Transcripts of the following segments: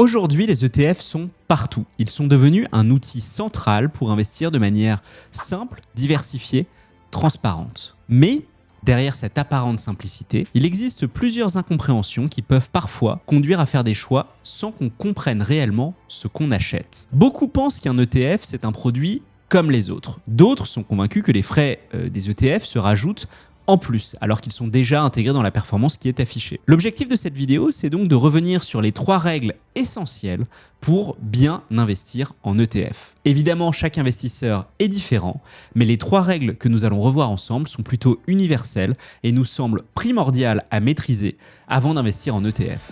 Aujourd'hui, les ETF sont partout. Ils sont devenus un outil central pour investir de manière simple, diversifiée, transparente. Mais derrière cette apparente simplicité, il existe plusieurs incompréhensions qui peuvent parfois conduire à faire des choix sans qu'on comprenne réellement ce qu'on achète. Beaucoup pensent qu'un ETF, c'est un produit comme les autres. D'autres sont convaincus que les frais des ETF se rajoutent en plus, alors qu'ils sont déjà intégrés dans la performance qui est affichée. L'objectif de cette vidéo, c'est donc de revenir sur les 3 règles essentielles pour bien investir en ETF. Évidemment, chaque investisseur est différent, mais les 3 règles que nous allons revoir ensemble sont plutôt universelles et nous semblent primordiales à maîtriser avant d'investir en ETF.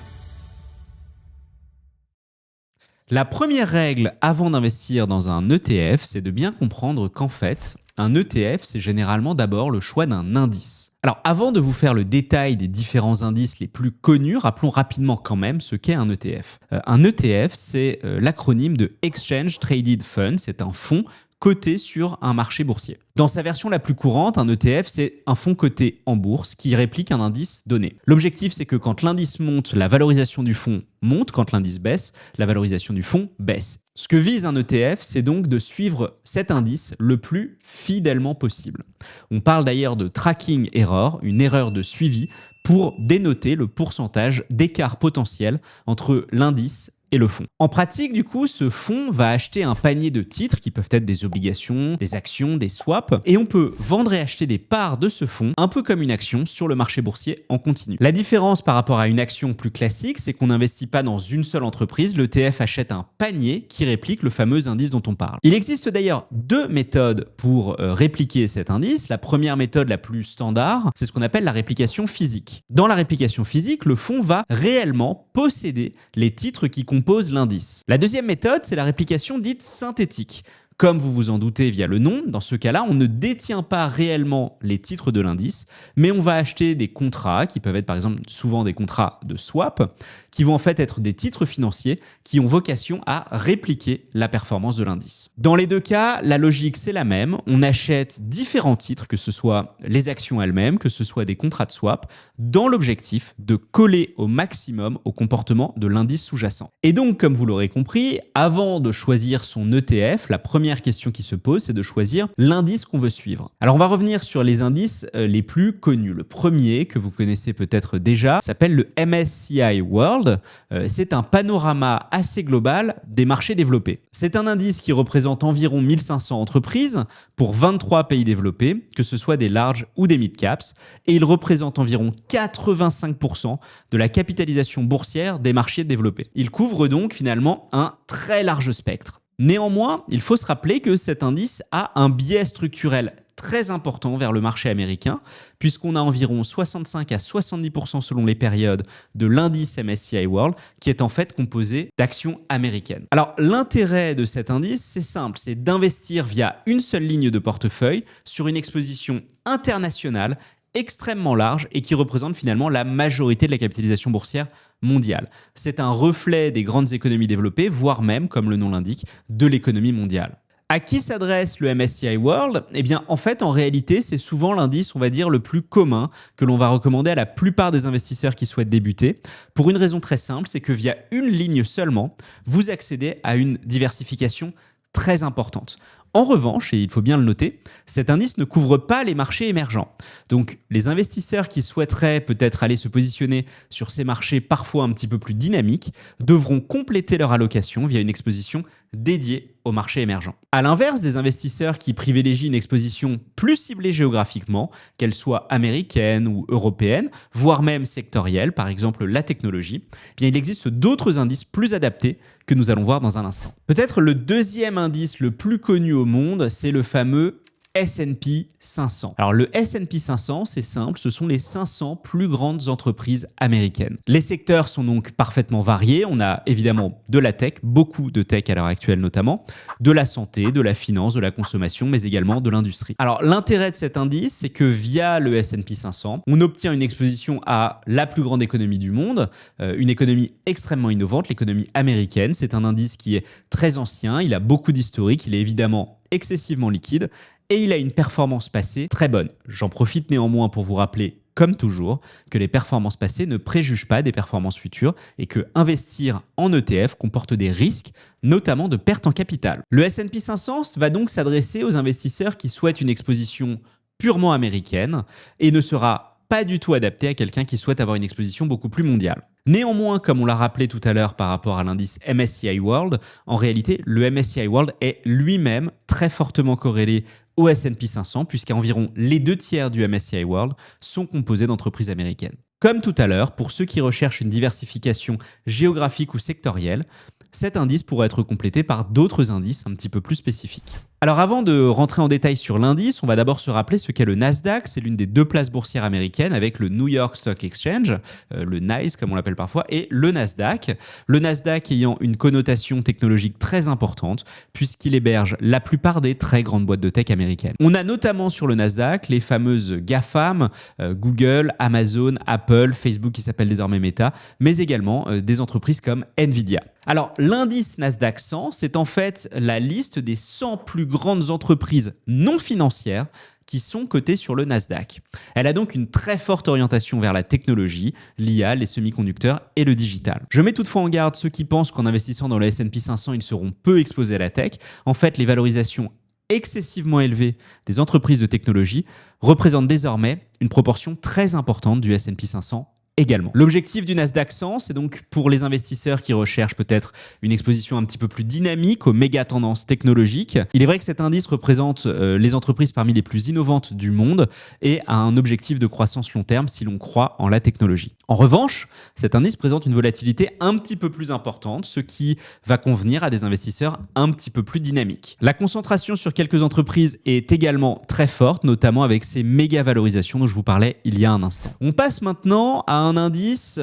La première règle avant d'investir dans un ETF, c'est de bien comprendre qu'en fait, un ETF, c'est généralement d'abord le choix d'un indice. Alors, avant de vous faire le détail des différents indices les plus connus, rappelons rapidement quand même ce qu'est un ETF. Un ETF, c'est l'acronyme de Exchange Traded Fund, c'est un fonds coté sur un marché boursier. Dans sa version la plus courante, un ETF, c'est un fonds coté en bourse qui réplique un indice donné. L'objectif, c'est que quand l'indice monte, la valorisation du fonds monte, quand l'indice baisse, la valorisation du fonds baisse. Ce que vise un ETF, c'est donc de suivre cet indice le plus fidèlement possible. On parle d'ailleurs de tracking error, une erreur de suivi, pour dénoter le pourcentage d'écart potentiel entre l'indice et le fonds. En pratique, du coup, ce fonds va acheter un panier de titres qui peuvent être des obligations, des actions, des swaps, et on peut vendre et acheter des parts de ce fonds, un peu comme une action sur le marché boursier en continu. La différence par rapport à une action plus classique, c'est qu'on n'investit pas dans une seule entreprise, l'ETF achète un panier qui réplique le fameux indice dont on parle. Il existe d'ailleurs 2 méthodes pour répliquer cet indice. La première méthode, la plus standard, c'est ce qu'on appelle la réplication physique. Dans la réplication physique, le fonds va réellement posséder les titres qui compose l'indice. La deuxième méthode, c'est la réplication dite synthétique. Comme vous vous en doutez via le nom, dans ce cas-là, on ne détient pas réellement les titres de l'indice, mais on va acheter des contrats qui peuvent être par exemple souvent des contrats de swap, qui vont en fait être des titres financiers qui ont vocation à répliquer la performance de l'indice. Dans les 2 cas, la logique c'est la même. On achète différents titres, que ce soit les actions elles-mêmes, que ce soit des contrats de swap, dans l'objectif de coller au maximum au comportement de l'indice sous-jacent. Et donc, comme vous l'aurez compris, avant de choisir son ETF, la première question qui se pose, c'est de choisir l'indice qu'on veut suivre. Alors, on va revenir sur les indices les plus connus. Le premier, que vous connaissez peut-être déjà, s'appelle le MSCI World. C'est un panorama assez global des marchés développés. C'est un indice qui représente environ 1500 entreprises pour 23 pays développés, que ce soit des large ou des mid-caps, et il représente environ 85% de la capitalisation boursière des marchés développés. Il couvre donc finalement un très large spectre. Néanmoins, il faut se rappeler que cet indice a un biais structurel très important vers le marché américain, puisqu'on a environ 65 à 70% selon les périodes de l'indice MSCI World, qui est en fait composé d'actions américaines. Alors, l'intérêt de cet indice, c'est simple, c'est d'investir via une seule ligne de portefeuille sur une exposition internationale extrêmement large et qui représente finalement la majorité de la capitalisation boursière mondiale. C'est un reflet des grandes économies développées, voire même, comme le nom l'indique, de l'économie mondiale. À qui s'adresse le MSCI World? Eh bien, en fait, en réalité, c'est souvent l'indice, on va dire, le plus commun que l'on va recommander à la plupart des investisseurs qui souhaitent débuter. Pour une raison très simple, c'est que via une ligne seulement, vous accédez à une diversification très importante. En revanche, et il faut bien le noter, cet indice ne couvre pas les marchés émergents. Donc, les investisseurs qui souhaiteraient peut-être aller se positionner sur ces marchés parfois un petit peu plus dynamiques devront compléter leur allocation via une exposition dédiée aux marchés émergents. À l'inverse des investisseurs qui privilégient une exposition plus ciblée géographiquement, qu'elle soit américaine ou européenne, voire même sectorielle, par exemple la technologie, eh bien, il existe d'autres indices plus adaptés que nous allons voir dans un instant. Peut-être le deuxième indice le plus connu au monde, c'est le fameux S&P 500. Alors le S&P 500, c'est simple, ce sont les 500 plus grandes entreprises américaines. Les secteurs sont donc parfaitement variés. On a évidemment de la tech, beaucoup de tech à l'heure actuelle notamment, de la santé, de la finance, de la consommation, mais également de l'industrie. Alors l'intérêt de cet indice, c'est que via le S&P 500, on obtient une exposition à la plus grande économie du monde, une économie extrêmement innovante, l'économie américaine. C'est un indice qui est très ancien, il a beaucoup d'historique, il est évidemment excessivement liquide et il a une performance passée très bonne. J'en profite néanmoins pour vous rappeler, comme toujours, que les performances passées ne préjugent pas des performances futures et que investir en ETF comporte des risques, notamment de perte en capital. Le S&P 500 va donc s'adresser aux investisseurs qui souhaitent une exposition purement américaine et ne sera pas du tout adapté à quelqu'un qui souhaite avoir une exposition beaucoup plus mondiale. Néanmoins, comme on l'a rappelé tout à l'heure par rapport à l'indice MSCI World, en réalité, le MSCI World est lui-même très fortement corrélé au S&P 500 puisqu'environ les 2/3 du MSCI World sont composés d'entreprises américaines. Comme tout à l'heure, pour ceux qui recherchent une diversification géographique ou sectorielle, cet indice pourrait être complété par d'autres indices un petit peu plus spécifiques. Alors avant de rentrer en détail sur l'indice, on va d'abord se rappeler ce qu'est le Nasdaq. C'est l'une des deux places boursières américaines avec le New York Stock Exchange, le NYSE comme on l'appelle parfois, et le Nasdaq. Le Nasdaq ayant une connotation technologique très importante puisqu'il héberge la plupart des très grandes boîtes de tech américaines. On a notamment sur le Nasdaq les fameuses GAFAM, Google, Amazon, Apple, Facebook qui s'appelle désormais Meta, mais également des entreprises comme Nvidia. Alors, l'indice Nasdaq 100, c'est en fait la liste des 100 plus grandes entreprises non financières qui sont cotées sur le Nasdaq. Elle a donc une très forte orientation vers la technologie, l'IA, les semi-conducteurs et le digital. Je mets toutefois en garde ceux qui pensent qu'en investissant dans le S&P 500, ils seront peu exposés à la tech. En fait, les valorisations excessivement élevées des entreprises de technologie représentent désormais une proportion très importante du S&P 500 également. L'objectif du Nasdaq 100, c'est donc pour les investisseurs qui recherchent peut-être une exposition un petit peu plus dynamique aux méga tendances technologiques. Il est vrai que cet indice représente les entreprises parmi les plus innovantes du monde et a un objectif de croissance long terme si l'on croit en la technologie. En revanche, cet indice présente une volatilité un petit peu plus importante, ce qui va convenir à des investisseurs un petit peu plus dynamiques. La concentration sur quelques entreprises est également très forte, notamment avec ces méga valorisations dont je vous parlais il y a un instant. On passe maintenant à un indice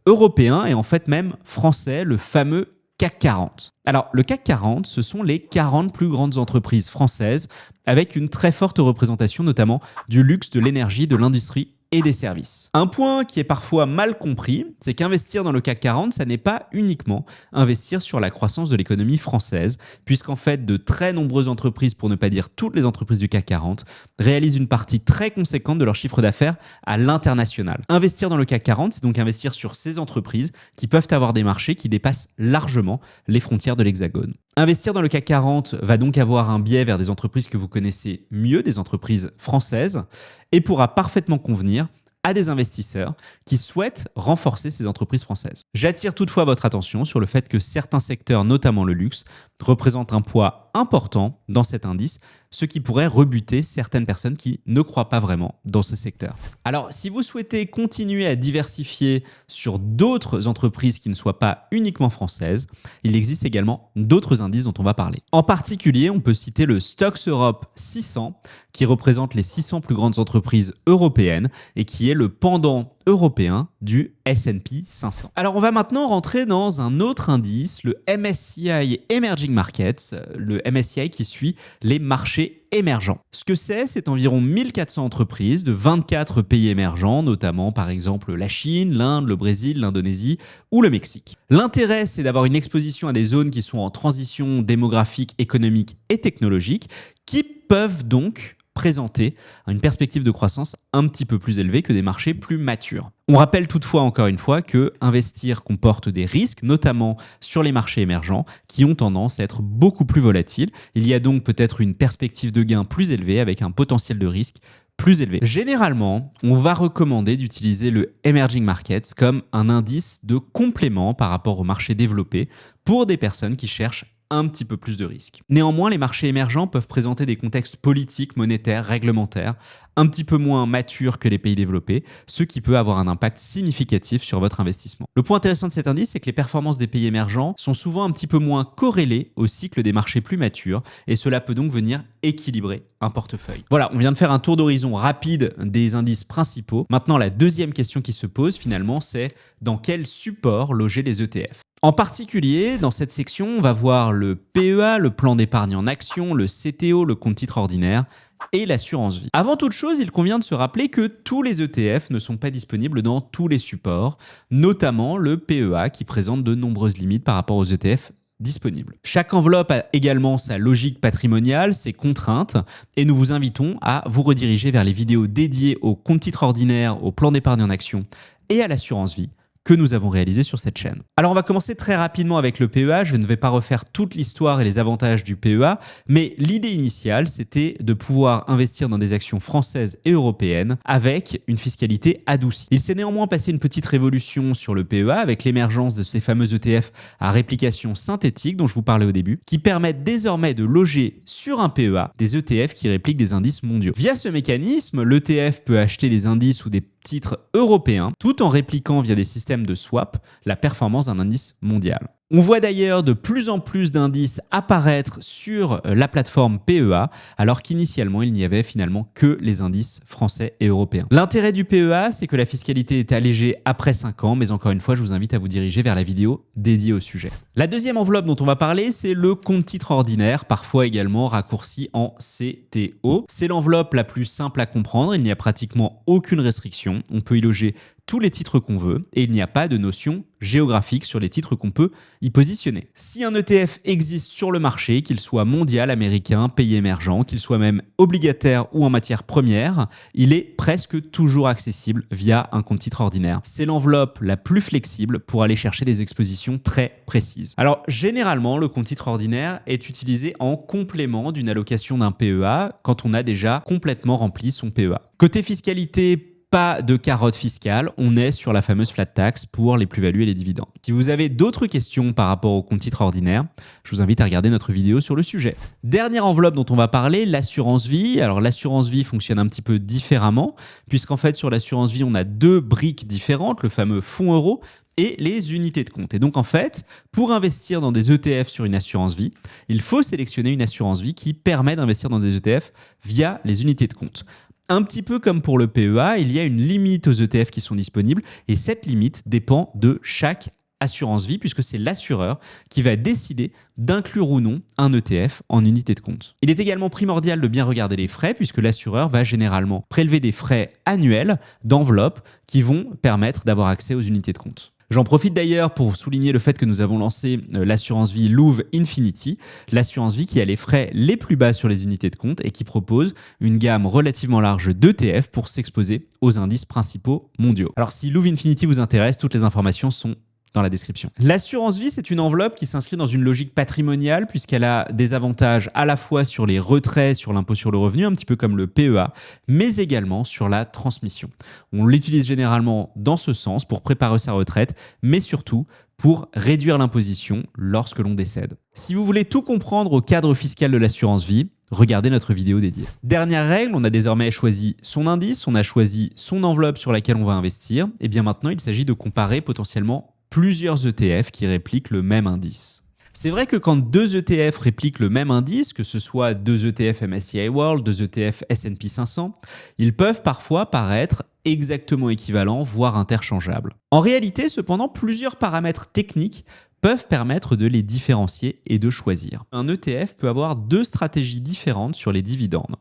européen et en fait même français, le fameux CAC 40. Alors, le CAC 40, ce sont les 40 plus grandes entreprises françaises avec une très forte représentation notamment du luxe, de l'énergie, de l'industrie et des services. Un point qui est parfois mal compris, c'est qu'investir dans le CAC 40, ça n'est pas uniquement investir sur la croissance de l'économie française, puisqu'en fait, de très nombreuses entreprises, pour ne pas dire toutes les entreprises du CAC 40, réalisent une partie très conséquente de leur chiffre d'affaires à l'international. Investir dans le CAC 40, c'est donc investir sur ces entreprises qui peuvent avoir des marchés qui dépassent largement les frontières de l'Hexagone. Investir dans le CAC 40 va donc avoir un biais vers des entreprises que vous connaissez mieux, des entreprises françaises, et pourra parfaitement convenir à des investisseurs qui souhaitent renforcer ces entreprises françaises. J'attire toutefois votre attention sur le fait que certains secteurs, notamment le luxe, représentent un poids important dans cet indice, ce qui pourrait rebuter certaines personnes qui ne croient pas vraiment dans ce secteur. Alors, si vous souhaitez continuer à diversifier sur d'autres entreprises qui ne soient pas uniquement françaises, il existe également d'autres indices dont on va parler. En particulier, on peut citer le Stoxx Europe 600, qui représente les 600 plus grandes entreprises européennes et qui est le pendant européen du S&P 500. Alors on va maintenant rentrer dans un autre indice, le MSCI Emerging Markets, le MSCI qui suit les marchés émergents. Ce que c'est environ 1400 entreprises de 24 pays émergents, notamment par exemple la Chine, l'Inde, le Brésil, l'Indonésie ou le Mexique. L'intérêt, c'est d'avoir une exposition à des zones qui sont en transition démographique, économique et technologique, qui peuvent donc présenter une perspective de croissance un petit peu plus élevée que des marchés plus matures. On rappelle toutefois encore une fois que investir comporte des risques, notamment sur les marchés émergents, qui ont tendance à être beaucoup plus volatiles. Il y a donc peut-être une perspective de gain plus élevée avec un potentiel de risque plus élevé. Généralement, on va recommander d'utiliser le Emerging Markets comme un indice de complément par rapport aux marchés développés pour des personnes qui cherchent un petit peu plus de risques. Néanmoins, les marchés émergents peuvent présenter des contextes politiques, monétaires, réglementaires un petit peu moins matures que les pays développés, ce qui peut avoir un impact significatif sur votre investissement. Le point intéressant de cet indice, c'est que les performances des pays émergents sont souvent un petit peu moins corrélées au cycle des marchés plus matures et cela peut donc venir équilibrer un portefeuille. Voilà, on vient de faire un tour d'horizon rapide des indices principaux. Maintenant, la deuxième question qui se pose finalement, c'est dans quel support loger les ETF ? En particulier, dans cette section, on va voir le PEA, le plan d'épargne en action, le CTO, le compte titre ordinaire et l'assurance vie. Avant toute chose, il convient de se rappeler que tous les ETF ne sont pas disponibles dans tous les supports, notamment le PEA qui présente de nombreuses limites par rapport aux ETF disponible. Chaque enveloppe a également sa logique patrimoniale, ses contraintes, et nous vous invitons à vous rediriger vers les vidéos dédiées au compte titre ordinaire, au plan d'épargne en action et à l'assurance vie que nous avons réalisé sur cette chaîne. Alors on va commencer très rapidement avec le PEA. Je ne vais pas refaire toute l'histoire et les avantages du PEA, mais l'idée initiale, c'était de pouvoir investir dans des actions françaises et européennes avec une fiscalité adoucie. Il s'est néanmoins passé une petite révolution sur le PEA avec l'émergence de ces fameux ETF à réplication synthétique dont je vous parlais au début, qui permettent désormais de loger sur un PEA des ETF qui répliquent des indices mondiaux. Via ce mécanisme, l'ETF peut acheter des indices ou des titres européens tout en répliquant via des systèmes de swap la performance d'un indice mondial. On voit d'ailleurs de plus en plus d'indices apparaître sur la plateforme PEA, alors qu'initialement, il n'y avait finalement que les indices français et européens. L'intérêt du PEA, c'est que la fiscalité est allégée après 5 ans, mais encore une fois, je vous invite à vous diriger vers la vidéo dédiée au sujet. La deuxième enveloppe dont on va parler, c'est le compte titre ordinaire, parfois également raccourci en CTO. C'est l'enveloppe la plus simple à comprendre, il n'y a pratiquement aucune restriction, on peut y loger tous les titres qu'on veut et il n'y a pas de notion géographique sur les titres qu'on peut y positionner. Si un ETF existe sur le marché, qu'il soit mondial, américain, pays émergent, qu'il soit même obligataire ou en matière première, il est presque toujours accessible via un compte titre ordinaire. C'est l'enveloppe la plus flexible pour aller chercher des expositions très précises. Alors généralement, le compte titre ordinaire est utilisé en complément d'une allocation d'un PEA quand on a déjà complètement rempli son PEA. Côté fiscalité, pas de carotte fiscale, on est sur la fameuse flat tax pour les plus-values et les dividendes. Si vous avez d'autres questions par rapport au compte titre ordinaire, je vous invite à regarder notre vidéo sur le sujet. Dernière enveloppe dont on va parler, l'assurance vie. Alors l'assurance vie fonctionne un petit peu différemment, puisqu'en fait sur l'assurance vie, on a deux briques différentes, le fameux fonds euro et les unités de compte. Et donc en fait, pour investir dans des ETF sur une assurance vie, il faut sélectionner une assurance vie qui permet d'investir dans des ETF via les unités de compte. Un petit peu comme pour le PEA, il y a une limite aux ETF qui sont disponibles et cette limite dépend de chaque assurance vie puisque c'est l'assureur qui va décider d'inclure ou non un ETF en unité de compte. Il est également primordial de bien regarder les frais puisque l'assureur va généralement prélever des frais annuels d'enveloppe qui vont permettre d'avoir accès aux unités de compte. J'en profite d'ailleurs pour souligner le fait que nous avons lancé l'assurance vie Louvre Infinity, l'assurance vie qui a les frais les plus bas sur les unités de compte et qui propose une gamme relativement large d'ETF pour s'exposer aux indices principaux mondiaux. Alors si Louvre Infinity vous intéresse, toutes les informations sont dans la description. L'assurance vie, c'est une enveloppe qui s'inscrit dans une logique patrimoniale puisqu'elle a des avantages à la fois sur les retraits, sur l'impôt sur le revenu, un petit peu comme le PEA, mais également sur la transmission. On l'utilise généralement dans ce sens pour préparer sa retraite, mais surtout pour réduire l'imposition lorsque l'on décède. Si vous voulez tout comprendre au cadre fiscal de l'assurance vie, regardez notre vidéo dédiée. Dernière règle, on a désormais choisi son indice, on a choisi son enveloppe sur laquelle on va investir, et bien maintenant il s'agit de comparer potentiellement plusieurs ETF qui répliquent le même indice. C'est vrai que quand deux ETF répliquent le même indice, que ce soit deux ETF MSCI World, deux ETF S&P 500, ils peuvent parfois paraître exactement équivalents, voire interchangeables. En réalité, cependant, plusieurs paramètres techniques peuvent permettre de les différencier et de choisir. Un ETF peut avoir deux stratégies différentes sur les dividendes.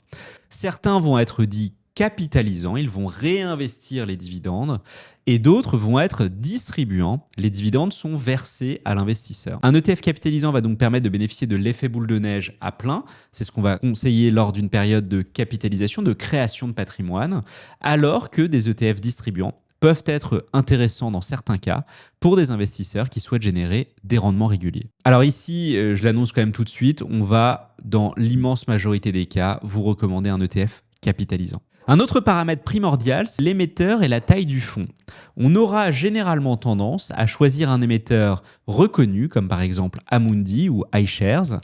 Certains vont être dits capitalisants, ils vont réinvestir les dividendes et d'autres vont être distribuants. Les dividendes sont versés à l'investisseur. Un ETF capitalisant va donc permettre de bénéficier de l'effet boule de neige à plein. C'est ce qu'on va conseiller lors d'une période de capitalisation, de création de patrimoine, alors que des ETF distribuants peuvent être intéressants dans certains cas pour des investisseurs qui souhaitent générer des rendements réguliers. Alors ici, je l'annonce quand même tout de suite, on va, dans l'immense majorité des cas, vous recommander un ETF capitalisant. Un autre paramètre primordial, c'est l'émetteur et la taille du fonds. On aura généralement tendance à choisir un émetteur reconnu, comme par exemple Amundi ou iShares,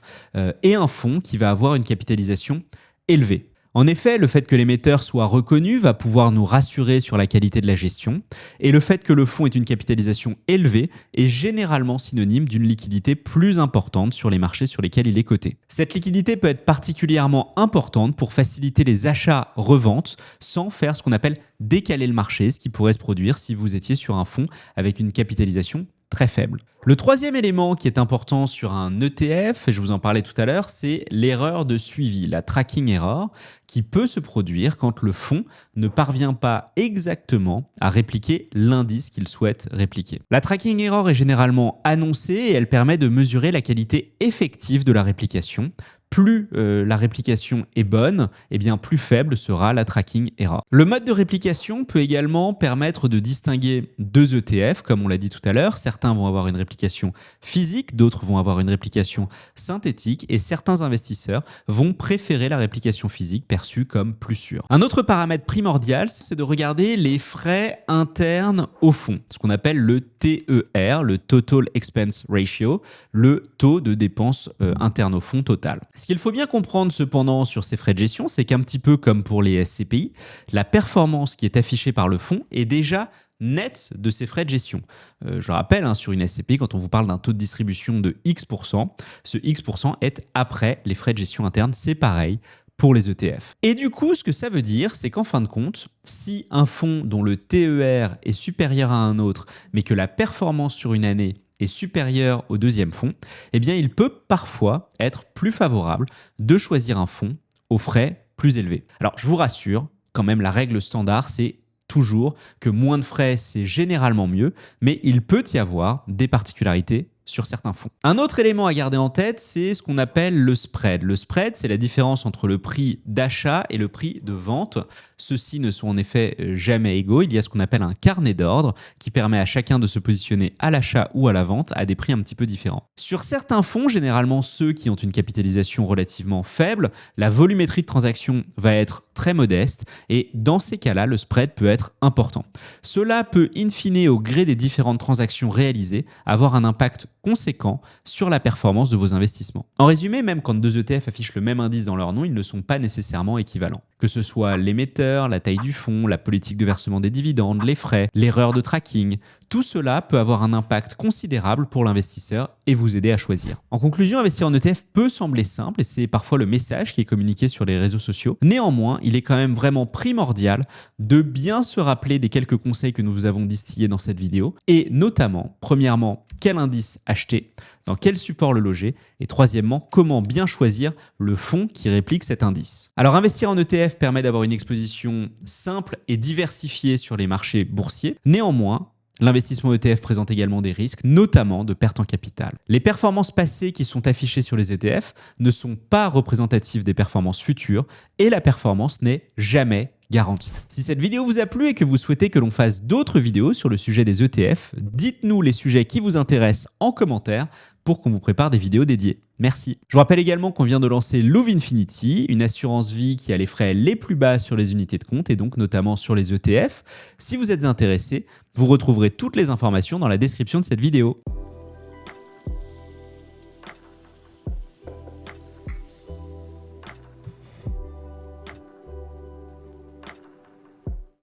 et un fonds qui va avoir une capitalisation élevée. En effet, le fait que l'émetteur soit reconnu va pouvoir nous rassurer sur la qualité de la gestion et le fait que le fonds ait une capitalisation élevée est généralement synonyme d'une liquidité plus importante sur les marchés sur lesquels il est coté. Cette liquidité peut être particulièrement importante pour faciliter les achats-reventes sans faire ce qu'on appelle décaler le marché, ce qui pourrait se produire si vous étiez sur un fonds avec une capitalisation très faible. Le troisième élément qui est important sur un ETF, et je vous en parlais tout à l'heure, c'est l'erreur de suivi, la tracking error, qui peut se produire quand le fonds ne parvient pas exactement à répliquer l'indice qu'il souhaite répliquer. La tracking error est généralement annoncée et elle permet de mesurer la qualité effective de la réplication. Plus la réplication est bonne, et bien plus faible sera la tracking error. Le mode de réplication peut également permettre de distinguer deux ETF, comme on l'a dit tout à l'heure. Certains vont avoir une réplication physique, d'autres vont avoir une réplication synthétique, et certains investisseurs vont préférer la réplication physique perçue comme plus sûre. Un autre paramètre primordial, c'est de regarder les frais internes au fonds, ce qu'on appelle le TER, le Total Expense Ratio, le taux de dépenses internes au fonds total. Ce qu'il faut bien comprendre cependant sur ces frais de gestion, c'est qu'un petit peu comme pour les SCPI, la performance qui est affichée par le fonds est déjà nette de ces frais de gestion. Je rappelle, sur une SCPI, quand on vous parle d'un taux de distribution de X%, ce X% est après les frais de gestion interne. C'est pareil pour les ETF. Et du coup, ce que ça veut dire, c'est qu'en fin de compte, si un fonds dont le TER est supérieur à un autre, mais que la performance sur une année est supérieur au deuxième fonds, eh bien, il peut parfois être plus favorable de choisir un fonds aux frais plus élevés. Alors, je vous rassure, quand même, la règle standard, c'est toujours que moins de frais, c'est généralement mieux, mais il peut y avoir des particularités sur certains fonds. Un autre élément à garder en tête, c'est ce qu'on appelle le spread. Le spread, c'est la différence entre le prix d'achat et le prix de vente. Ceux-ci ne sont en effet jamais égaux. Il y a ce qu'on appelle un carnet d'ordre qui permet à chacun de se positionner à l'achat ou à la vente à des prix un petit peu différents. Sur certains fonds, généralement ceux qui ont une capitalisation relativement faible, la volumétrie de transaction va être très modeste et dans ces cas-là, le spread peut être important. Cela peut, in fine, au gré des différentes transactions réalisées, avoir un impact conséquent sur la performance de vos investissements. En résumé, même quand deux ETF affichent le même indice dans leur nom, ils ne sont pas nécessairement équivalents. Que ce soit l'émetteur, la taille du fonds, la politique de versement des dividendes, les frais, l'erreur de tracking, tout cela peut avoir un impact considérable pour l'investisseur et vous aider à choisir. En conclusion, investir en ETF peut sembler simple et c'est parfois le message qui est communiqué sur les réseaux sociaux. Néanmoins, il est quand même vraiment primordial de bien se rappeler des quelques conseils que nous vous avons distillés dans cette vidéo et notamment, premièrement, quel indice acheter, dans quel support le loger et troisièmement, comment bien choisir le fonds qui réplique cet indice. Alors, investir en ETF permet d'avoir une exposition simple et diversifiée sur les marchés boursiers. Néanmoins, l'investissement ETF présente également des risques, notamment de perte en capital. Les performances passées qui sont affichées sur les ETF ne sont pas représentatives des performances futures et la performance n'est jamais garantie. Si cette vidéo vous a plu et que vous souhaitez que l'on fasse d'autres vidéos sur le sujet des ETF, dites-nous les sujets qui vous intéressent en commentaire pour qu'on vous prépare des vidéos dédiées. Merci. Je vous rappelle également qu'on vient de lancer Loove Infinity, une assurance vie qui a les frais les plus bas sur les unités de compte et donc notamment sur les ETF. Si vous êtes intéressé, vous retrouverez toutes les informations dans la description de cette vidéo.